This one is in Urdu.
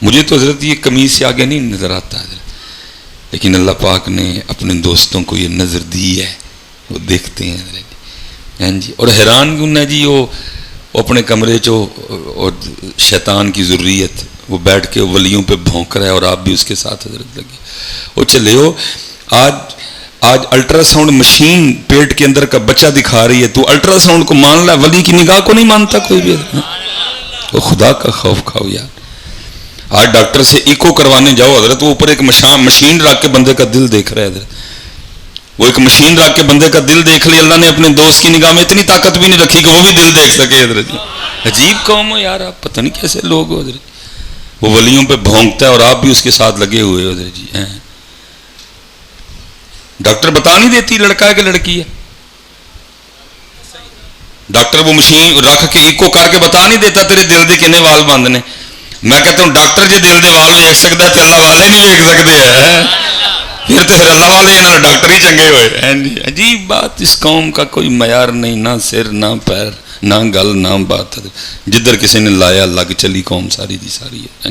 مجھے تو حضرت یہ قمیص سے آگے نہیں نظر آتا حضرت، لیکن اللہ پاک نے اپنے دوستوں کو یہ نظر دی ہے، وہ دیکھتے ہیں حضرت جی۔ اور حیران کیوں نہ جی، وہ اپنے کمرے چو اور شیطان کی ذریت وہ بیٹھ کے ولیوں پہ بھونک رہا ہے، اور آپ بھی اس کے ساتھ حضرت لگے وہ چلے ہو۔ آج الٹرا ساؤنڈ مشین پیٹ کے اندر کا بچہ دکھا رہی ہے، تو الٹرا ساؤنڈ کو مان لا، ولی کی نگاہ کو نہیں مانتا کوئی بھی۔ وہ خدا کا خوف کھاؤ یار۔ آج ڈاکٹر سے ایکو کروانے جاؤ حضرت، وہ اوپر ایک مشین رکھ کے بندے کا دل دیکھ رہا ہے حضرت، وہ ایک مشین رکھ کے بندے کا دل دیکھ لی۔ اللہ نے اپنے دوست کی نگاہ میں اتنی طاقت بھی نہیں رکھی کہ وہ بھی دل دیکھ سکے حضرت۔ عجیب قوم ہو یار آپ، پتہ نہیں کیسے لوگ ہو حضرت۔ وہ ولیوں پہ بھونکتا ہے اور آپ بھی اس کے ساتھ لگے ہوئے ہو حضرت جی۔ ڈاکٹر بتا نہیں دیتی لڑکا ہے کہ لڑکی ہے، ڈاکٹر وہ مشین رکھ کے ایکو کر کے بتا نہیں دیتا تیرے دل دے کنے وال بند نے۔ میں کہتا ہوں ڈاکٹر جی دل دے وال ویک سکتا ہے تو اللہ والے نہیں ویک سکتے ہیں، پھر تو اللہ والے انہوں نے ڈاکٹر ہی چنگے ہوئے۔ عجیب بات، اس قوم کا کوئی معیار نہیں، نہ سر نہ پیر نہ گل نہ بات، جدھر کسی نے لایا لگ چلی قوم ساری دی ساری ہے۔